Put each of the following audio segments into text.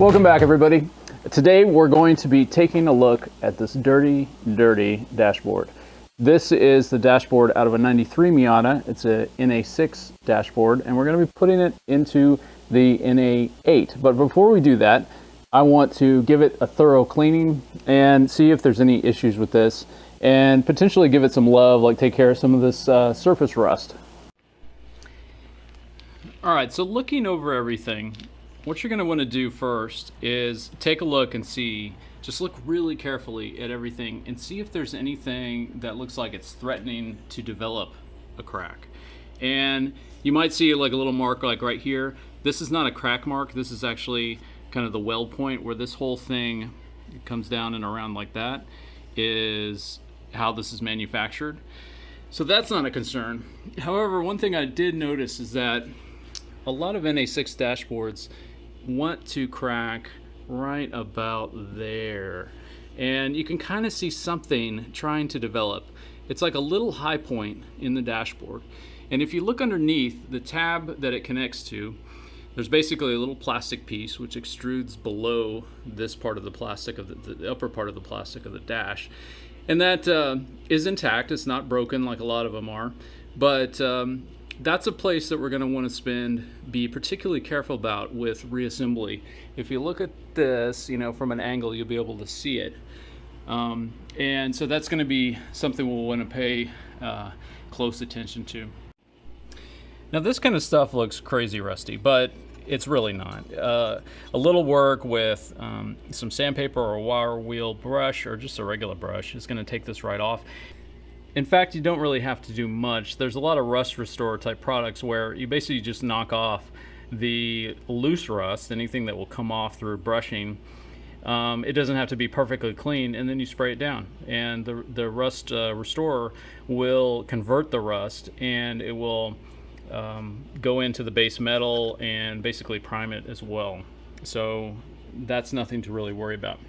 Welcome back, everybody. Today we're going to be taking a look at this dirty dashboard. This is the dashboard out of a 93 Miata. It's a NA6 dashboard, and we're going to be putting it into the NA8. But before we do that, I want to give it a thorough cleaning and see if there's any issues with this, and potentially give it some love, like take care of some of this surface rust. All right, so looking over everything, what you're going to want to do first is take a look and see, just look really carefully at everything and see if there's anything that looks like it's threatening to develop a crack. And you might see like a little mark like right here. This is not a crack mark. This is actually kind of the weld point where this whole thing comes down and around like that is how this is manufactured. So that's not a concern. However, one thing I did notice is that a lot of NA6 dashboards want to crack right about there, and you can kind of see something trying to develop. It's like a little high point in the dashboard, and if you look underneath the tab that it connects to, there's basically a little plastic piece which extrudes below this part of the plastic of the upper part of the plastic of the dash, and that is intact. It's not broken like a lot of them are, but that's a place that we're going to want to be particularly careful about with reassembly. If you look at this, from an angle, you'll be able to see it. And so that's going to be something we'll want to pay close attention to. Now, this kind of stuff looks crazy rusty, but it's really not. A little work with some sandpaper or a wire wheel brush or just a regular brush is going to take this right off. In fact, you don't really have to do much. There's a lot of rust restore type products where you basically just knock off the loose rust, anything that will come off through brushing. It doesn't have to be perfectly clean, and then you spray it down. And the rust restorer will convert the rust, and it will go into the base metal and basically prime it as well. So that's nothing to really worry about.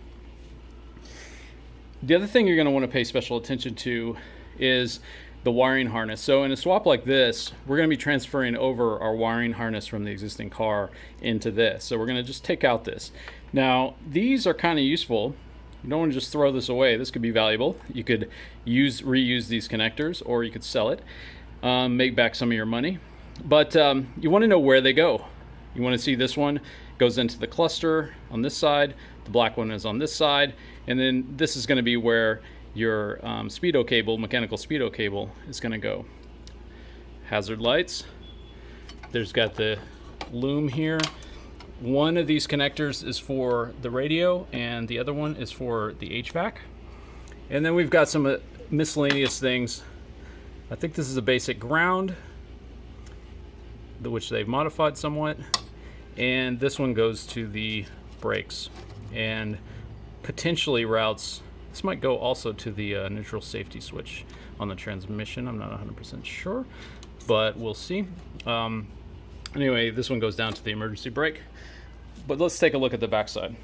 The other thing you're going to want to pay special attention to is the wiring harness. So in a swap like this, we're going to be transferring over our wiring harness from the existing car into this. So we're going to just take out this. Now, these are kind of useful. You don't want to just throw this away. This could be valuable. You could reuse these connectors, or you could sell it, make back some of your money. But you want to know where they go. You want to see this one goes into the cluster on this side, the black one is on this side, and then this is going to be where your speedo cable, mechanical speedo cable, is going to go. Hazard lights. There's got the loom here. One of these connectors is for the radio, and the other one is for the HVAC. And then we've got some miscellaneous things. I think this is a basic ground, which they've modified somewhat. And this one goes to the brakes and potentially routes. This might go also to the neutral safety switch on the transmission. I'm not 100% sure, but we'll see. Anyway, this one goes down to the emergency brake. But let's take a look at the backside.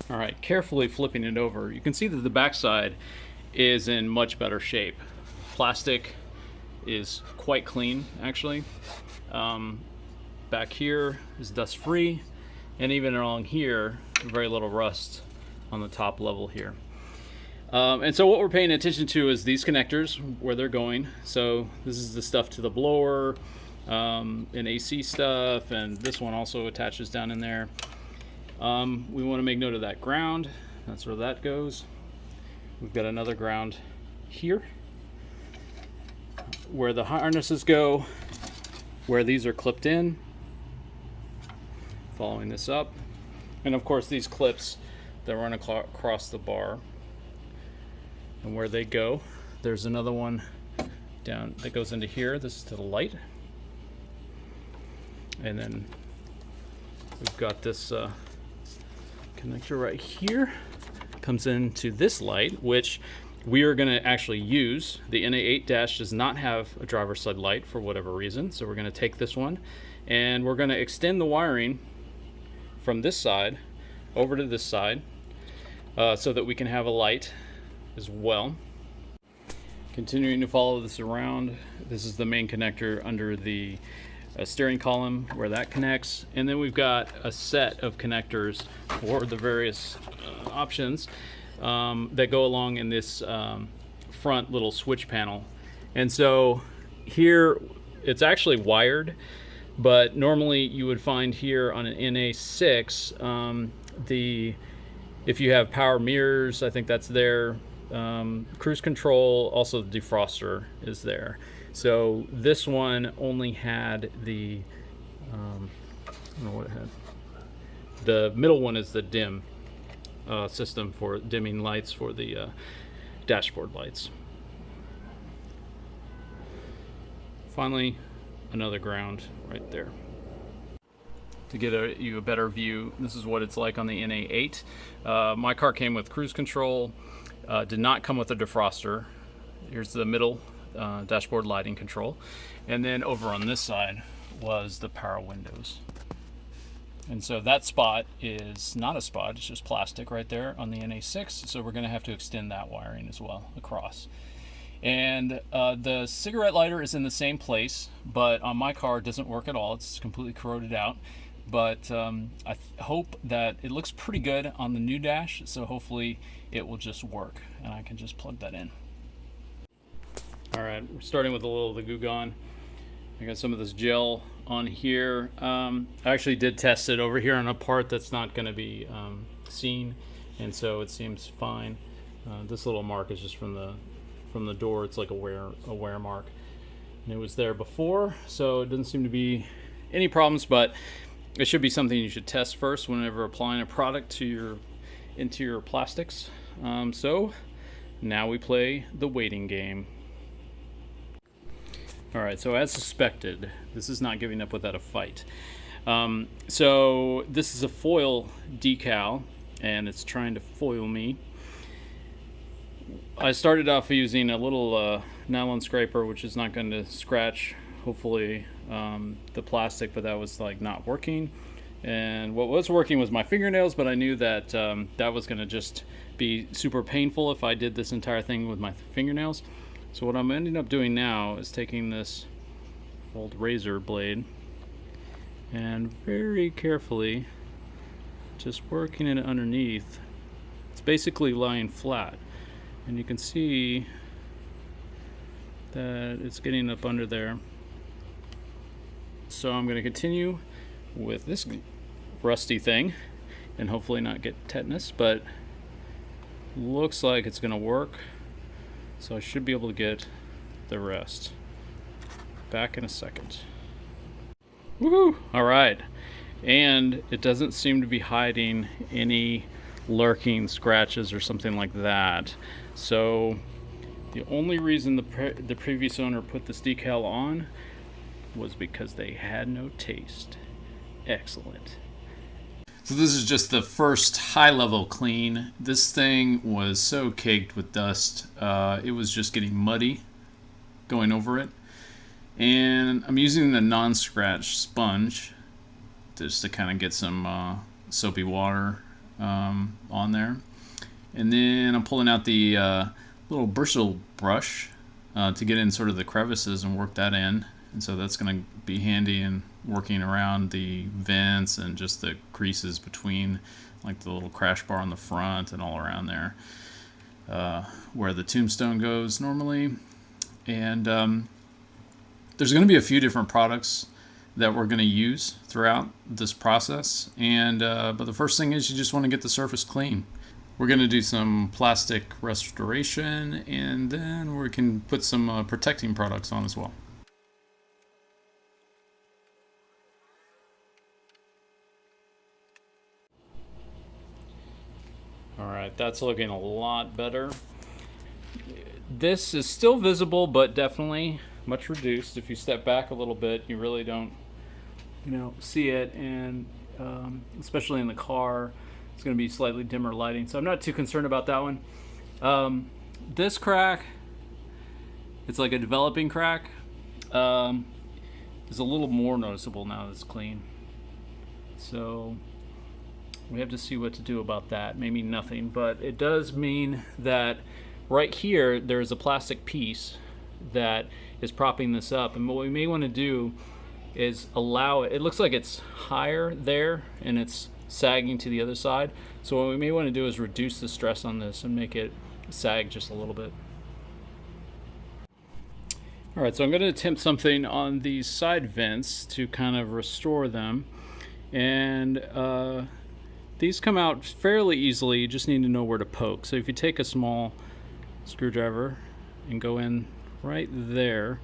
All right, carefully flipping it over, you can see that the backside is in much better shape. Plastic is quite clean, actually. Back here is dust-free, and even along here, very little rust on the top level here. And so what we're paying attention to is these connectors, where they're going. So this is the stuff to the blower, and AC stuff, and this one also attaches down in there. We want to make note of that ground. That's where that goes. We've got another ground here, where the harnesses go, where these are clipped in, following this up. And of course these clips that run across the bar, and where they go. There's another one down that goes into here. This is to the light. And then we've got this connector right here. Comes into this light, which we are going to actually use. The NA8 dash does not have a driver's side light for whatever reason, so we're going to take this one and we're going to extend the wiring from this side over to this side so that we can have a light as well. Continuing to follow this around, this is the main connector under the a steering column where that connects, and then we've got a set of connectors for the various options that go along in this front little switch panel. And so here it's actually wired, but normally you would find here on an NA6 if you have power mirrors, I think that's there, cruise control, also the defroster is there. So this one only had the I don't know what it had. The middle one is the dim system for dimming lights for the dashboard lights. Finally, another ground right there. To get you a better view, this is what it's like on the NA8. My car came with cruise control, did not come with a defroster. Here's the middle dashboard lighting control. And then over on this side was the power windows. And so that spot is not a spot, it's just plastic right there on the NA6. So we're gonna have to extend that wiring as well across. And the cigarette lighter is in the same place, but on my car it doesn't work at all. It's completely corroded out. But I hope that it looks pretty good on the new dash, so hopefully it will just work and I can just plug that in. All right, we're starting with a little of the Goo Gone. I got some of this gel on here. I actually did test it over here on a part that's not going to be seen, and so it seems fine. This little mark is just from the door. It's like a wear mark, and it was there before, so it doesn't seem to be any problems. But it should be something you should test first whenever applying a product to your interior plastics. So now we play the waiting game. All right, so as suspected, this is not giving up without a fight. So this is a foil decal, and it's trying to foil me. I started off using a little nylon scraper, which is not going to scratch, hopefully, the plastic, but that was like not working. And what was working was my fingernails, but I knew that that was going to just be super painful if I did this entire thing with my fingernails. So what I'm ending up doing now is taking this old razor blade and very carefully just working it underneath. It's basically lying flat, and you can see that it's getting up under there. So I'm going to continue with this rusty thing and hopefully not get tetanus, but looks like it's going to work. So I should be able to get the rest. Back in a second. Woohoo! All right. And it doesn't seem to be hiding any lurking scratches or something like that. So the only reason the previous owner put this decal on was because they had no taste. Excellent. So this is just the first high-level clean. This thing was so caked with dust. It was just getting muddy going over it. And I'm using the non-scratch sponge just to kind of get some soapy water on there. And then I'm pulling out the little bristle brush to get in sort of the crevices and work that in. And so that's going to be handy in working around the vents and just the creases between, like the little crash bar on the front and all around there, where the tombstone goes normally. And there's going to be a few different products that we're going to use throughout this process. And but the first thing is you just want to get the surface clean. We're going to do some plastic restoration, and then we can put some protecting products on as well. Alright, that's looking a lot better. This is still visible, but definitely much reduced. If you step back a little bit, you really don't, see it, and especially in the car, it's going to be slightly dimmer lighting. So I'm not too concerned about that one. This crack, it's like a developing crack, is a little more noticeable now that it's clean. So we have to see what to do about that. Maybe nothing, but it does mean that right here there's a plastic piece that is propping this up. And what we may want to do is allow it. It looks like it's higher there and it's sagging to the other side. So what we may want to do is reduce the stress on this and make it sag just a little bit. All right, so I'm going to attempt something on these side vents to kind of restore them. And these come out fairly easily. You just need to know where to poke. So if you take a small screwdriver and go in right there,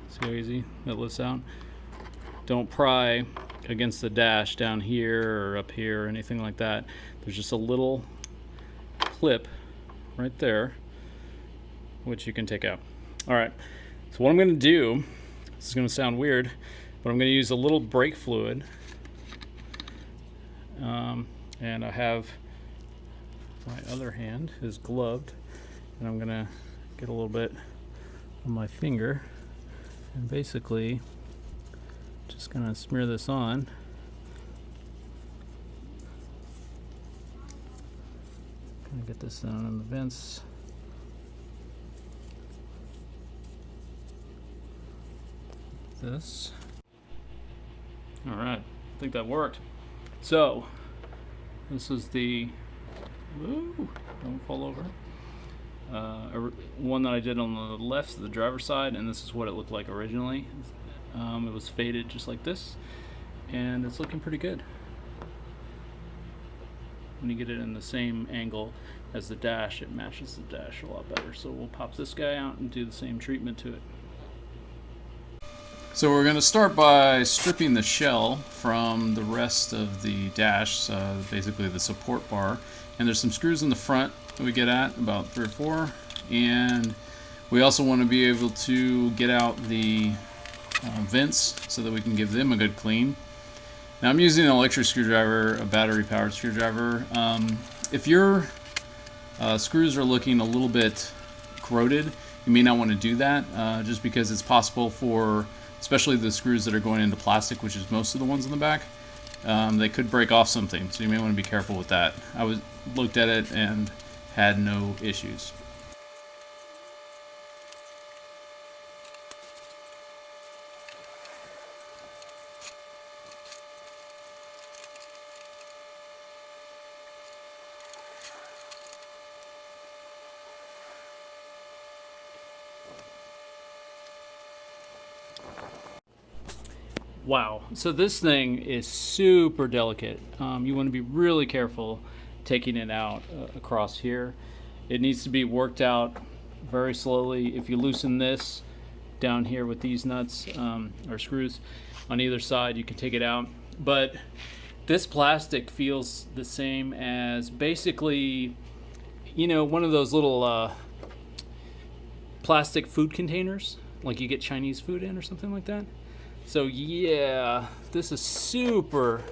see how easy that lifts out? Don't pry against the dash down here or up here or anything like that. There's just a little clip right there which you can take out. All right, so what I'm going to do, this is going to sound weird, but I'm going to use a little brake fluid, and I have my other hand is gloved, and I'm going to get a little bit on my finger and basically just going to smear this on. Going to get this down in the vents. This. All right, I think that worked. So this is the don't fall over one that I did on the left, the driver's side, and this is what it looked like originally. It was faded just like this, and it's looking pretty good. When you get it in the same angle as the dash, it matches the dash a lot better. So we'll pop this guy out and do the same treatment to it. So we're going to start by stripping the shell from the rest of the dash, basically the support bar. And there's some screws in the front that we get at, about 3 or 4. And we also want to be able to get out the vents so that we can give them a good clean. Now I'm using an electric screwdriver, a battery powered screwdriver. If your screws are looking a little bit corroded, you may not want to do that, just because it's possible for, especially the screws that are going into plastic, which is most of the ones in the back, they could break off something, so you may want to be careful with that. I looked at it and had no issues. Wow, so this thing is super delicate. You want to be really careful taking it out across here. It needs to be worked out very slowly. If you loosen this down here with these nuts or screws on either side, you can take it out. But this plastic feels the same as basically, you know, one of those little plastic food containers, like you get Chinese food in or something like that. So yeah, this is super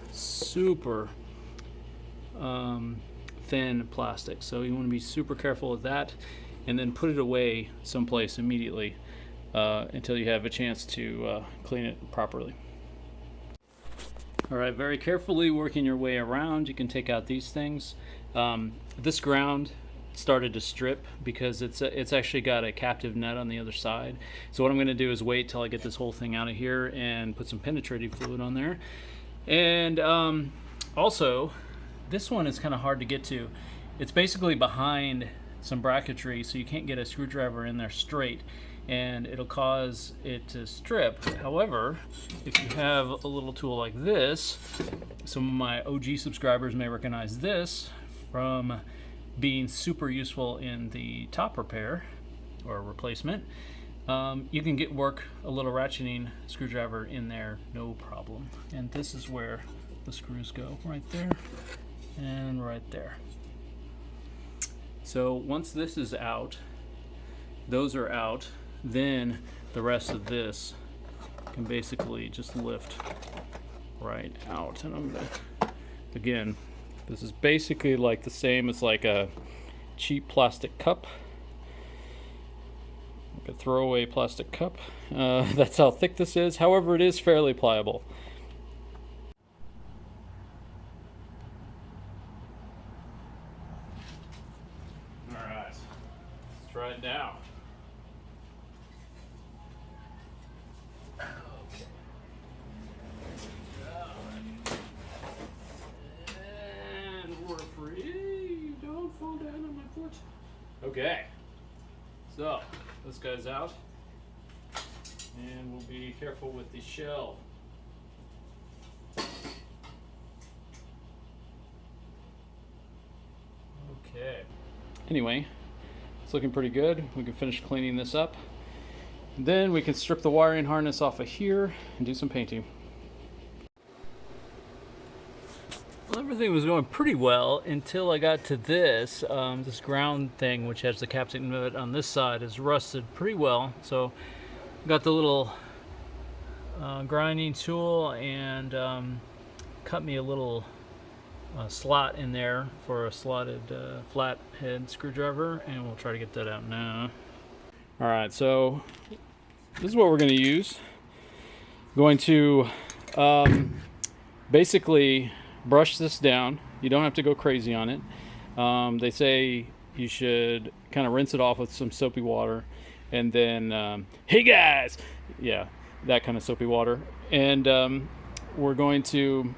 thin plastic. So you want to be super careful with that, and then put it away someplace immediately until you have a chance to clean it properly. All right, very carefully working your way around, you can take out these things. This ground started to strip because it's actually got a captive nut on the other side. So what I'm going to do is wait till I get this whole thing out of here and put some penetrating fluid on there. And also, this one is kind of hard to get to. It's basically behind some bracketry, so you can't get a screwdriver in there straight, and it'll cause it to strip. However, if you have a little tool like this, some of my OG subscribers may recognize this from being super useful in the top repair or replacement. You can work a little ratcheting screwdriver in there, no problem. And this is where the screws go, right there and right there. So once this is out, those are out, then the rest of this can basically just lift right out. And I'm gonna, again, this is basically like the same as like a cheap plastic cup, like a throwaway plastic cup. That's how thick this is. However, it is fairly pliable. All right, let's try it now. Okay. Okay, so this guy's out, and we'll be careful with the shell. Okay. Anyway, it's looking pretty good. We can finish cleaning this up. Then we can strip the wiring harness off of here and do some painting. Well, everything was going pretty well until I got to this. This ground thing, which has the captain nut on this side, is rusted pretty well. So got the little grinding tool and cut me a little slot in there for a slotted flathead screwdriver, and we'll try to get that out now. All right, so this is what we're going to use. Going to basically brush this down. You don't have to go crazy on it. They say you should kind of rinse it off with some soapy water, and then hey guys, yeah, that kind of soapy water. And we're going to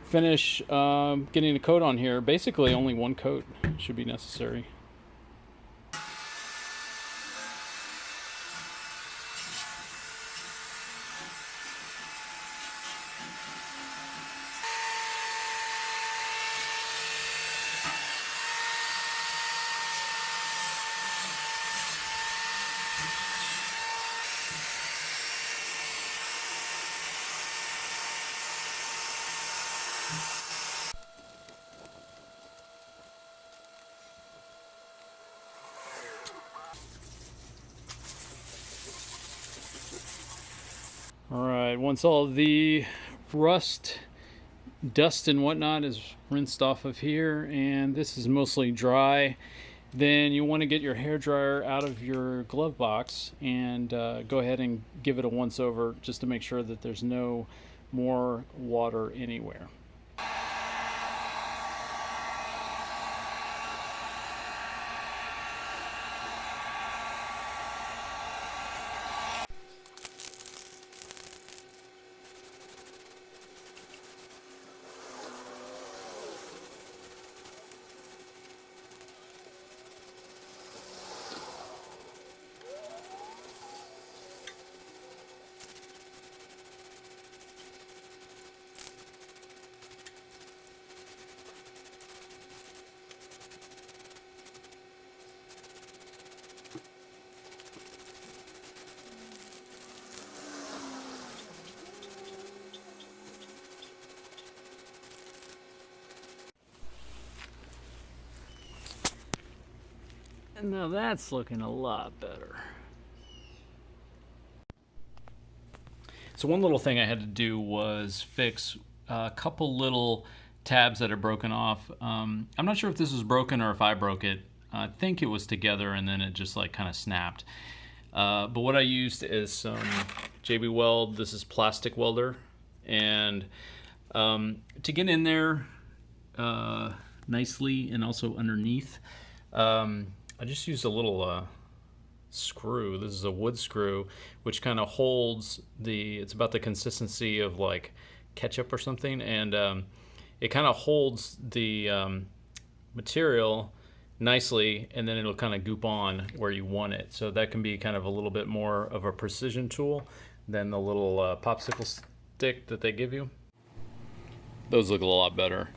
finish getting a coat on here. Basically only one coat should be necessary. Alright, once all the rust, dust and whatnot is rinsed off of here, and this is mostly dry, then you want to get your hairdryer out of your glove box and go ahead and give it a once over just to make sure that there's no more water anywhere. And now that's looking a lot better. So one little thing I had to do was fix a couple little tabs that are broken off. I'm not sure if this was broken or if I broke it. I think it was together and then it just like kind of snapped. But what I used is some JB Weld. This is plastic welder. And to get in there nicely and also underneath, I just used a little screw. This is a wood screw, which kind of holds it's about the consistency of like ketchup or something, and it kind of holds the material nicely, and then it'll kind of goop on where you want it. So that can be kind of a little bit more of a precision tool than the little popsicle stick that they give you. Those look a lot better.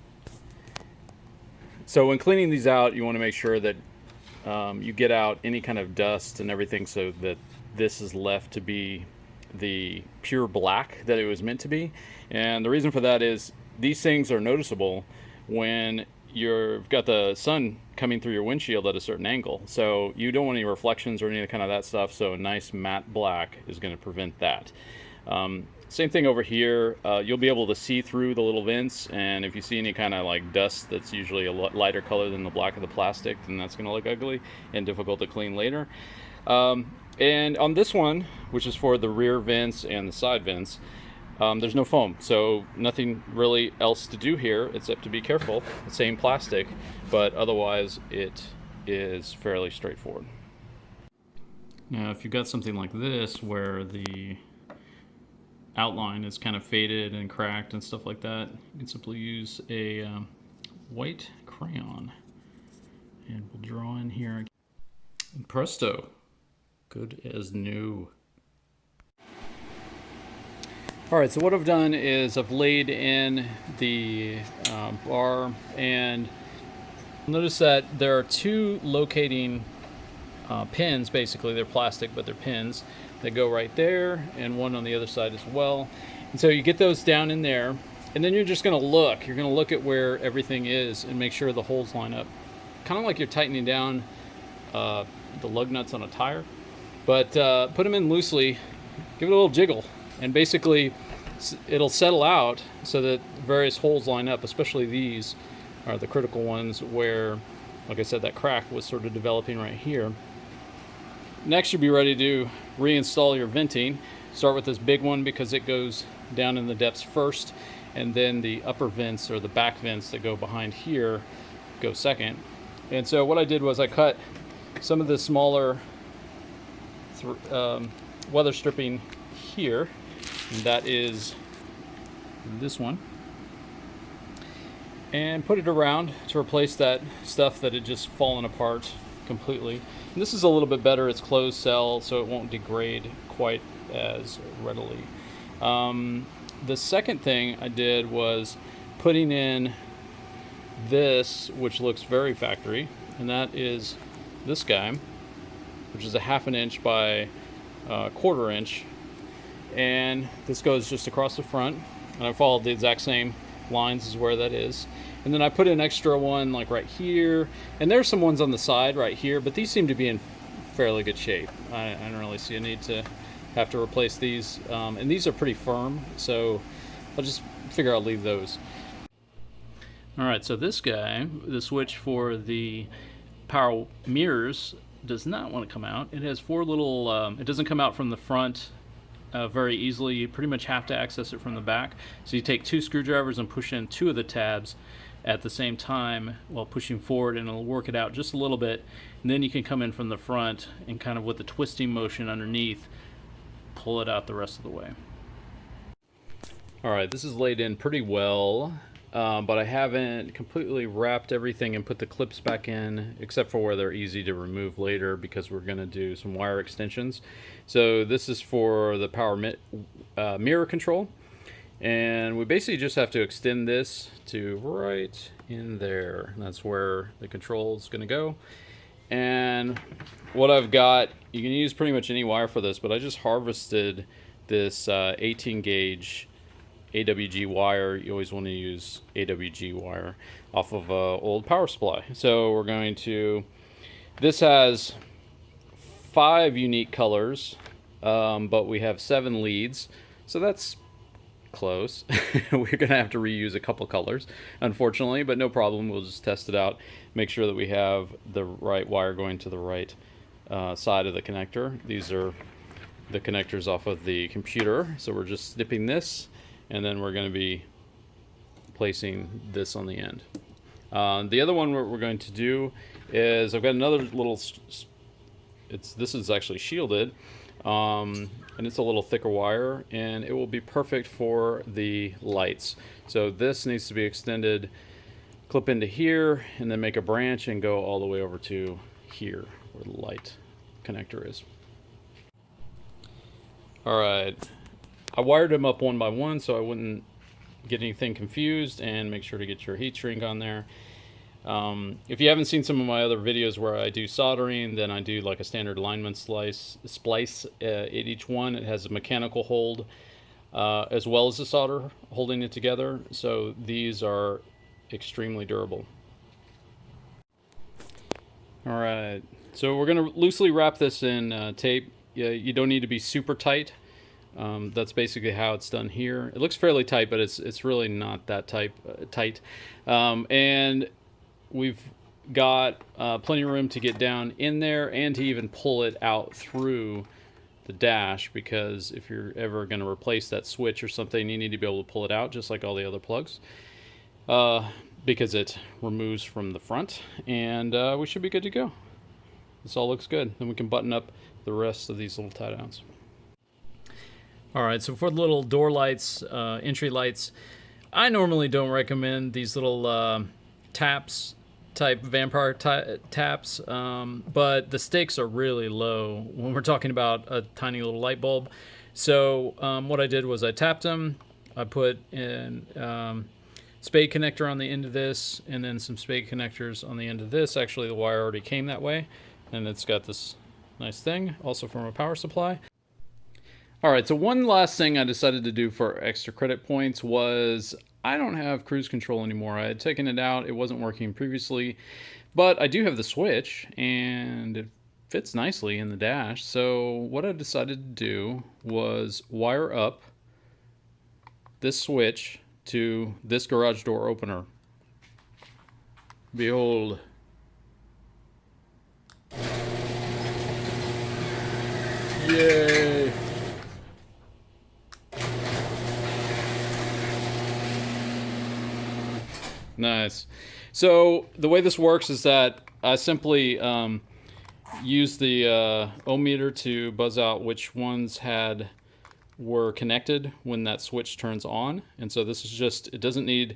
So when cleaning these out, you want to make sure that you get out any kind of dust and everything so that this is left to be the pure black that it was meant to be. And the reason for that is these things are noticeable when you've got the sun coming through your windshield at a certain angle. So you don't want any reflections or any kind of that stuff, so a nice matte black is going to prevent that. Same thing over here. You'll be able to see through the little vents, and if you see any kind of like dust that's usually a lighter color than the black of the plastic, then that's going to look ugly and difficult to clean later. And on this one, which is for the rear vents and the side vents, there's no foam, so nothing really else to do here except to be careful. Same plastic, but otherwise it is fairly straightforward. Now if you've got something like this where the outline is kind of faded and cracked and stuff like that, you can simply use a white crayon And we'll draw in here. And presto, good as new. All right, so what I've done is I've laid in the bar, and notice that there are two locating pins. Basically, they're plastic, but they're pins that go right there, and one on the other side as well. And so you get those down in there, and then you're just going to look. You're going to look at where everything is and make sure the holes line up. Kind of like you're tightening down the lug nuts on a tire. But put them in loosely, give it a little jiggle, and basically it'll settle out so that various holes line up, especially these are the critical ones where, like I said, that crack was sort of developing right here. Next, you'll be ready to reinstall your venting. Start with this big one because it goes down in the depths first, and then the upper vents or the back vents that go behind here go second. And so what I did was I cut some of the smaller weather stripping here, and that is this one, and put it around to replace that stuff that had just fallen apart completely. And this is a little bit better. It's closed cell, so it won't degrade quite as readily. The second thing I did was putting in this, which looks very factory, and that is this guy, which is a 1/2 inch by 1/4 inch, and this goes just across the front, and I followed the exact same lines as where that is. And then I put an extra one like right here, and there's some ones on the side right here, but these seem to be in fairly good shape. I don't really see a need to have to replace these, and these are pretty firm, so I'll just figure I'll leave those. Alright, so this guy, the switch for the power mirrors, does not want to come out. It has 4 little, it doesn't come out from the front very easily. You pretty much have to access it from the back. So you take 2 screwdrivers and push in 2 of the tabs at the same time while pushing forward, and it'll work it out just a little bit. And then you can come in from the front and kind of with the twisting motion underneath, pull it out the rest of the way. Alright, this is laid in pretty well. But I haven't completely wrapped everything and put the clips back in, except for where they're easy to remove later because we're going to do some wire extensions. So this is for the power mirror control, and we basically just have to extend this to right in there. That's where the control is going to go. And what I've got, you can use pretty much any wire for this, but I just harvested this 18 gauge AWG wire. You always want to use AWG wire off of an old power supply. So we're going to, this has 5 unique colors, but we have 7 leads, so that's close. We're gonna have to reuse a couple colors, unfortunately, but no problem. We'll just test it out, make sure that we have the right wire going to the right side of the connector. These are the connectors off of the computer, so we're just snipping this, and then we're going to be placing this on the end. The other one we're going to do is, I've got another little, this is actually shielded, and it's a little thicker wire, and it will be perfect for the lights. So this needs to be extended, clip into here, and then make a branch and go all the way over to here where the light connector is. Alright, I wired them up one by one so I wouldn't get anything confused, and make sure to get your heat shrink on there. If you haven't seen some of my other videos where I do soldering, then I do like a standard lineman splice at each one. It has a mechanical hold as well as the solder holding it together, so these are extremely durable. Alright, so we're going to loosely wrap this in tape. You don't need to be super tight. That's basically how it's done here. It looks fairly tight, but it's really not that tight. And we've got plenty of room to get down in there and to even pull it out through the dash, because if you're ever going to replace that switch or something, you need to be able to pull it out just like all the other plugs, because it removes from the front, and we should be good to go. This all looks good. Then we can button up the rest of these little tie downs. Alright, so for the little door lights, entry lights, I normally don't recommend these little tap type vampire taps, but the stakes are really low when we're talking about a tiny little light bulb. So what I did was I tapped them. I put in spade connector on the end of this, and then some spade connectors on the end of this. Actually, the wire already came that way, and it's got this nice thing, also from a power supply. All right, so one last thing I decided to do for extra credit points was I don't have cruise control anymore. I had taken it out. It wasn't working previously, but I do have the switch, and it fits nicely in the dash. So what I decided to do was wire up this switch to this garage door opener. Behold. Yay! Nice. So the way this works is that I simply use the ohm meter to buzz out which ones were connected when that switch turns on. And so this is just, it doesn't need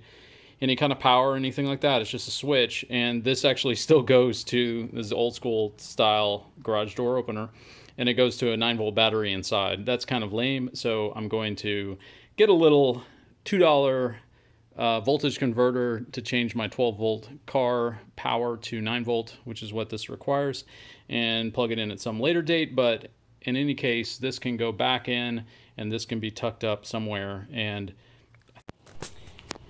any kind of power or anything like that. It's just a switch. And this actually still goes to this old school style garage door opener, and it goes to a 9-volt battery inside. That's kind of lame. So I'm going to get a little $2 voltage converter to change my 12-volt car power to 9-volt, which is what this requires, and plug it in at some later date. But in any case, this can go back in, and this can be tucked up somewhere. And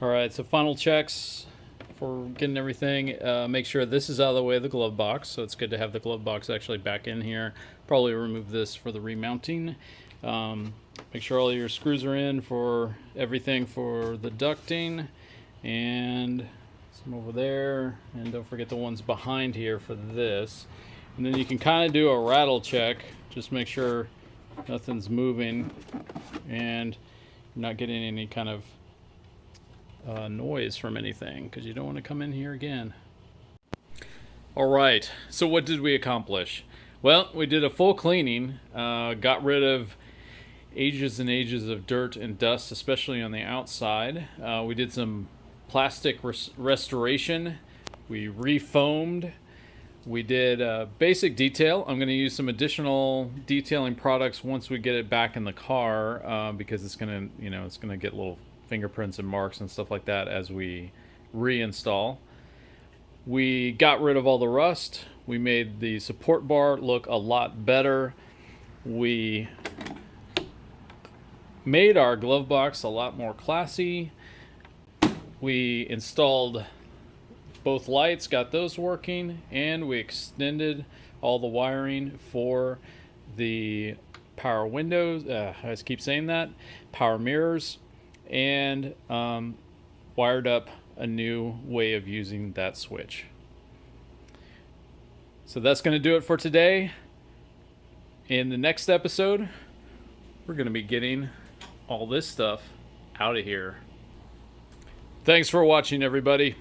all right, so final checks for getting everything. Make sure this is out of the way of the glove box, so it's good to have the glove box actually back in here. Probably remove this for the remounting. Make sure all your screws are in for everything for the ducting, and some over there, and don't forget the ones behind here for this. And then you can kind of do a rattle check, just make sure nothing's moving and you're not getting any kind of noise from anything, because you don't want to come in here again. All right, so what did we accomplish? Well, we did a full cleaning, got rid of ages and ages of dirt and dust, especially on the outside. We did some plastic restoration. We refoamed. We did basic detail. I'm going to use some additional detailing products once we get it back in the car, because it's going to, it's going to get little fingerprints and marks and stuff like that as we reinstall. We got rid of all the rust. We made the support bar look a lot better. We made our glove box a lot more classy. We installed both lights, got those working, and we extended all the wiring for the power windows, I just keep saying that, power mirrors, and wired up a new way of using that switch. So that's going to do it for today. In the next episode, we're going to be getting all this stuff out of here. Thanks for watching, everybody.